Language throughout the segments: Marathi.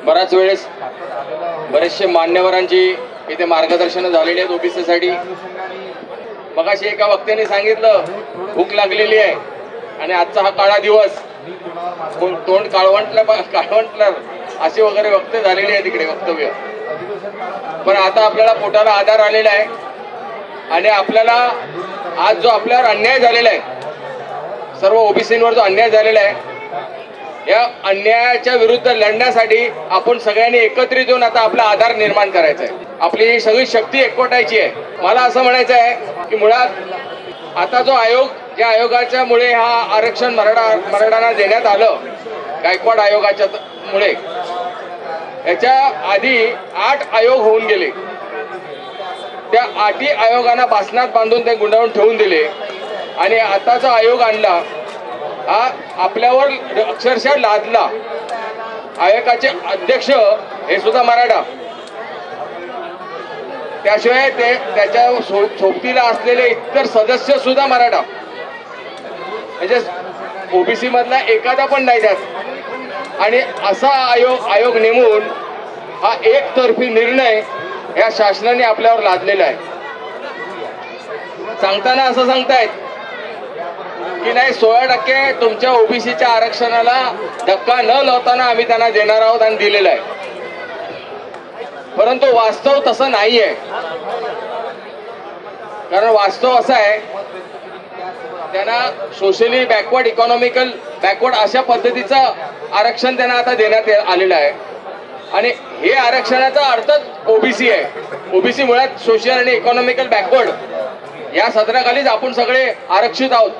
बराच वेळेस बरेचसे मान्यवरांची इथे मार्गदर्शन झालेली आहेत ओबीसीसाठी। मगाशी एका वक्त्याने सांगितलं भूक लागलेली आहे आणि आजचा हा काळा दिवस, तोंड काळवंटलं असे वगैरे वक्ते झालेले आहे तिकडे वक्तव्य। पण आता आपल्याला पोटाला आधार आलेला आहे आणि आपल्याला आज जो आपल्यावर अन्याय झालेला आहे, सर्व ओबीसींवर जो अन्याय झालेला आहे, या अन्यायाच्या विरुद्ध लढण्यासाठी आपण सगळ्यांनी एकत्रित येऊन आता आपला आधार निर्माण करायचा आहे, आपली सगळी शक्ती एकवटायची आहे। मला असं म्हणायचं आहे की मुळात आता जो आयोग, ज्या आयोगाच्या मुळे हा आरक्षण मराठ्यांना देण्यात आलं, गायकवाड आयोगाच्या मुळे, याच्या आधी 8 आयोग होऊन गेले। त्या 8 आयोगांना बासनात बांधून ते गुंडाळून ठेवून दिले आणि आता जो आयोग आणला हा आपल्यावर अक्षरशः लादला। आयोगाचे अध्यक्ष हे सुद्धा मराठा, त्याशिवाय ते त्याच्या सोबतीला असलेले इतर सदस्य सुद्धा मराठा, म्हणजे ओबीसी मधला एखादा पण नाही त्यात। आणि असा आयोग नेमून हा एकतर्फी निर्णय या शासनाने आपल्यावर लादलेला आहे। सांगताना असं सांगतायत की नाही 16% तुमच्या ओबीसीच्या आरक्षणाला धक्का न लावताना आम्ही त्यांना देणार आहोत आणि दिलेलं आहे, परंतु वास्तव तसं नाहीये। कारण वास्तव असं आहे, त्यांना सोशली बॅकवर्ड, इकॉनॉमिकल बॅकवर्ड अशा पद्धतीचं आरक्षण त्यांना आता देण्यात आलेलं आहे आणि हे आरक्षणाचा अर्थच ओबीसी आहे। ओबीसी मुळात सोशल आणि इकॉनॉमिकल बॅकवर्ड या सदराखालीच आपण सगळे आरक्षित आहोत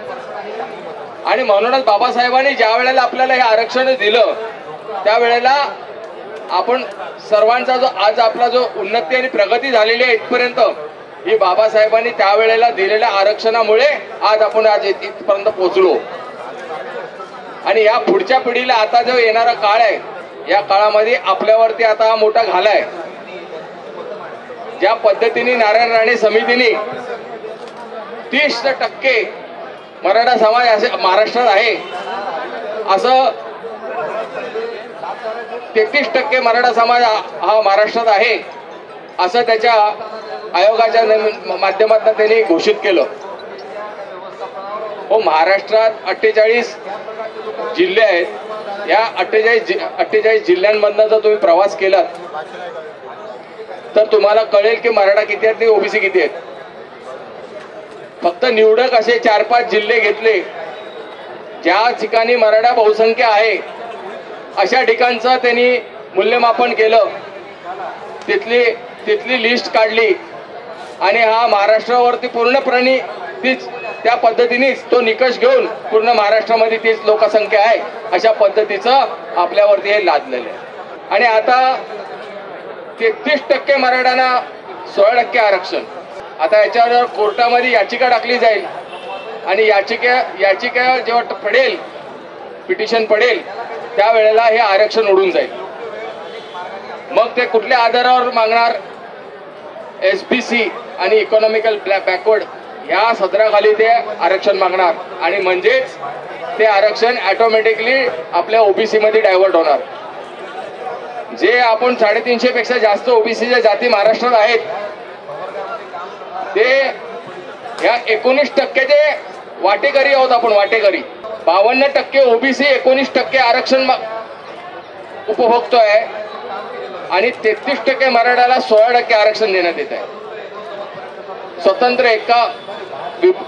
आणि म्हणूनच बाबासाहेबांनी ज्या वेळेला आपल्याला हे आरक्षण दिलं त्यावेळेला आपण सर्वांचा जो आज आपला जो उन्नती आणि प्रगती झालेली आहे इथपर्यंत, ही बाबासाहेबांनी त्यावेळेला दिलेल्या आरक्षणामुळे आज आपण आज इथपर्यंत पोहोचलो। आणि या पुढच्या पिढीला आता जो येणारा काळ आहे, या काळामध्ये आपल्यावरती आता हा मोठा घाला आहे। ज्या पद्धतीने नारायण राणे समितीने 30% मराठा समाज असे महाराष्ट्रात आहे, असं 33% मराठा समाज हा महाराष्ट्रात आहे असं त्याच्या आयोगाच्या माध्यमातून त्यांनी घोषित केलं। हो, महाराष्ट्रात 48 जिल्हे आहेत, या 48 जिल्ह्यांमधनं जर तुम्ही प्रवास केलात तर तुम्हाला कळेल की मराठा किती आहेत आणि ओबीसी किती आहेत। फक्त निवडक असे 4-5 जिल्हे घेतले, ज्या ठिकाणी मराठा बहुसंख्य आहे अशा ठिकाणचं त्यांनी मूल्यमापन केलं, तिथली लिस्ट काढली आणि हा महाराष्ट्रावरती पूर्णपणे तीच त्या पद्धतीनेच तो निकष घेऊन पूर्ण महाराष्ट्रामध्ये तीच लोकसंख्या आहे अशा पद्धतीचं आपल्यावरती हे लादलेलं आहे। आणि आता 33% मराठ्यांना 16% आरक्षण। आता याच्यावर कोर्टामध्ये याचिका टाकली जाईल आणि याचिका जेव्हा पडेल, पिटिशन पडेल, त्यावेळेला हे आरक्षण उडून जाईल। मग ते कुठल्या आधारावर मागणार? एसबीसी आणि इकॉनॉमिकल बॅकवर्ड या सदराखाली ते आरक्षण मागणार आणि म्हणजेच ते आरक्षण ऑटोमॅटिकली आपल्या ओबीसी मध्ये डायव्हर्ट होणार। जे आपण 350 पेक्षा जास्त ओबीसीच्या जाती महाराष्ट्रात आहेत ते या 19%चे वाटेकरी आहोत आपण, वाटेकरी। 52% ओबीसी 19% आरक्षण उपभोगतोय आणि 33% मराठ्याला 16% आरक्षण देण्यात येत आहे। स्वतंत्र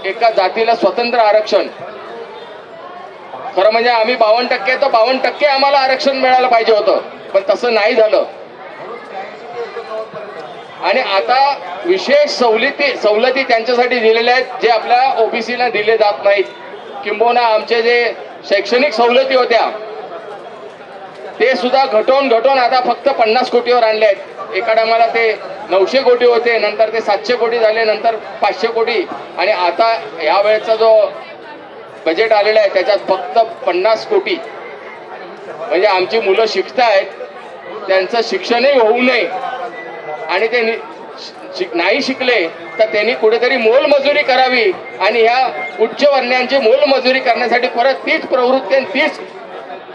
एका जातीला स्वतंत्र आरक्षण। खरं म्हणजे आम्ही 52% तर 52% आम्हाला आरक्षण मिळालं पाहिजे होतं, पण तसं नाही झालं। आणि आता विशेष सवलती त्यांच्यासाठी दिलेल्या आहेत जे आपल्या ओबीसीला दिले जात नाहीत। किंबहुना आमचे जे शैक्षणिक सवलती होत्या ते सुद्धा घटवून आता फक्त 50 कोटीवर आणले आहेत। एका टायमाला ते 900 कोटी होते, नंतर ते 700 कोटी झाले, नंतर 500 कोटी आणि आता या वेळेचा जो बजेट आलेला आहे त्याच्यात फक्त 50 कोटी। म्हणजे आमची मुलं शिकतायत, त्यांचं शिक्षणही होऊ नये आणि ते नाही शिकले तर त्यांनी कुठेतरी मोलमजुरी करावी आणि ह्या उच्च वर्णीयांची मोलमजुरी करण्यासाठी परत तीच प्रवृत्ती आणि तीच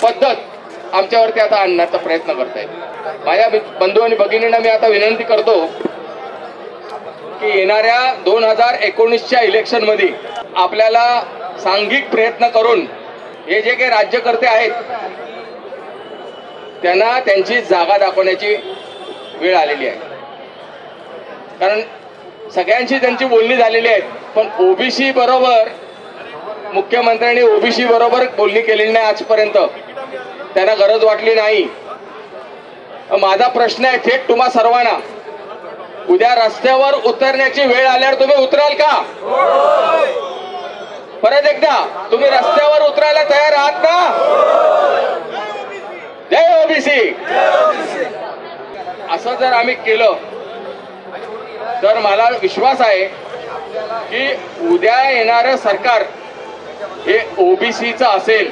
पद्धत आमच्यावरती आता आणण्याचा प्रयत्न करतायत। माझ्या बंधू आणि भगिनींना मी आता विनंती करतो की येणाऱ्या 2019च्या इलेक्शन मध्ये आपल्याला सांघिक प्रयत्न करून हे जे काही राज्यकर्ते आहेत त्यांना त्यांची जागा दाखवण्याची वेळ आलेली आहे। कारण सगळ्यांची त्यांची बोलणी झालेली आहे, पण ओबीसी बरोबर मुख्यमंत्र्यांनी ओबीसी बरोबर बोलणी केलेली नाही आजपर्यंत, त्यांना गरज वाटली नाही। माझा प्रश्न आहे थेट तुम्हा सर्वांना, उद्या रस्त्यावर उतरण्याची वेळ आल्यावर तुम्ही उतराल का? परत एकदा, तुम्ही रस्त्यावर उतरायला तयार आहात ना? जय ओबीसी। असं जर आम्ही केलं तर मला विश्वास आहे की उद्या येणारं सरकार हे ओबीसीचं असेल,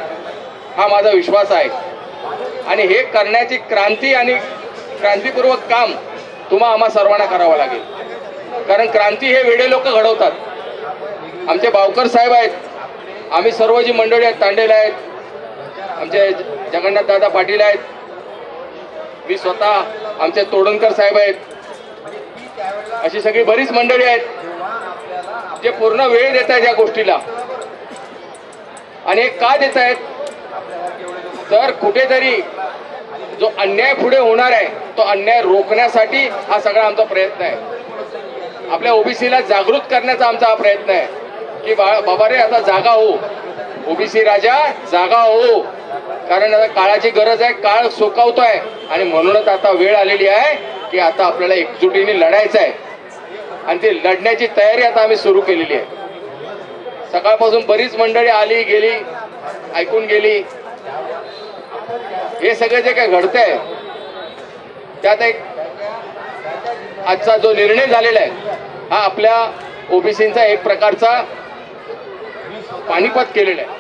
हा माझा विश्वास आहे। आणि हे करण्याची क्रांती आणि क्रांतीपूर्वक काम तुम्हा आम्हा सर्वांना करावं लागेल, कारण क्रांती हे वेडे लोक घडवतात। आमचे बावकर साहेब आहेत, आम्ही सर्व जी मंडळी आहेत, तांडेल आहेत, आमचे जगन्नाथ दादा पाटील आहेत, मी स्वतः, आमचे तोडणकर साहेब आहेत, अशी सगळी बरीच मंडळी आहेत जे पूर्ण वेळ देत आहेत या गोष्टीला। आणि हे का देत आहेत तर कुठेतरी जो अन्याय पुढे होणार आहे तो अन्याय रोखण्यासाठी हा सगळा आमचा प्रयत्न आहे। आपल्या ओबीसीला जागृत करण्याचा आमचा हा प्रयत्न आहे की बाबा रे आता जागा हो, ओबीसी राजा जागा हो, कारण आता काळाची गरज आहे, काळ सोकावतोय आणि म्हणूनच आता वेळ आलेली आहे की आता आपल्याला एकजुटीने लढायचं आहे आणि ती लढण्याची तयारी आता आम्ही सुरू केलेली आहे। सकाळपासून बरीच मंडळी आली गेली, ऐकून गेली। हे सगळं जे काही घडतंय त्यात एक आजचा जो निर्णय झालेला आहे हा आपल्या ओबीसींचा एक प्रकारचा पानिपत केलेला आहे।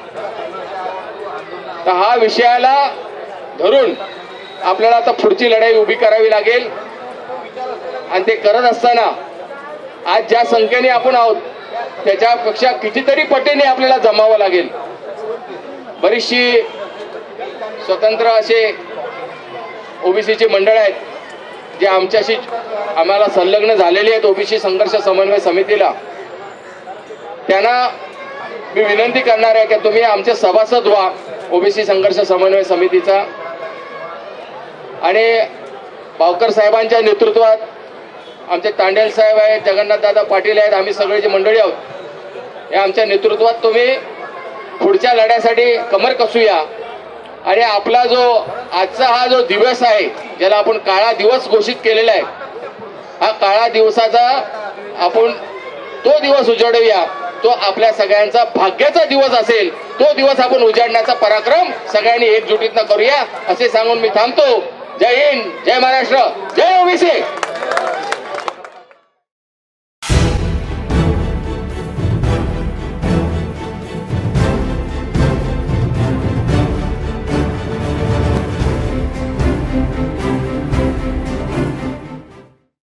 तर हा विषयाला धरून आपल्याला आता पुढची लढाई उभी करावी लागेल आणि ते करत असताना आज ज्या संख्येने आपण आहोत त्याच्यापेक्षा कितीतरी पटीने आपल्याला जमावं लागेल। बरीचशी स्वतंत्र असे ओबीसीची मंडळ आहेत जे आमच्याशी आम्हाला संलग्न झालेली आहेत ओबीसी संघर्ष समन्वय समितीला। त्यांना मी विनंती करणार आहे की तुम्ही आमचे सभासद व्हा ओबीसी संघर्ष समन्वय समितीचा। आणि बावकर साहेबांच्या नेतृत्वात आमचे तांडेल साहेब आहेत, जगन्नाथ दादा पाटील आहेत, आम्ही सगळे जे मंडळी आहोत या आमच्या नेतृत्वात तुम्ही पुढच्या लढ्यासाठी कमर कसूया। आणि आपला जो आजचा हा जो दिवस आहे ज्याला आपण काळा दिवस घोषित केलेला आहे, हा काळा दिवसाचा आपण तो दिवस उजाडूया, तो आपल्या सगळ्यांचा भाग्याचा दिवस असेल, तो दिवस आपण उजाडण्याचा पराक्रम सगळ्यांनी एकजुटीतनं करूया असे सांगून मी थांबतो। जय हिंद, जय महाराष्ट्र, जय ओबीसी।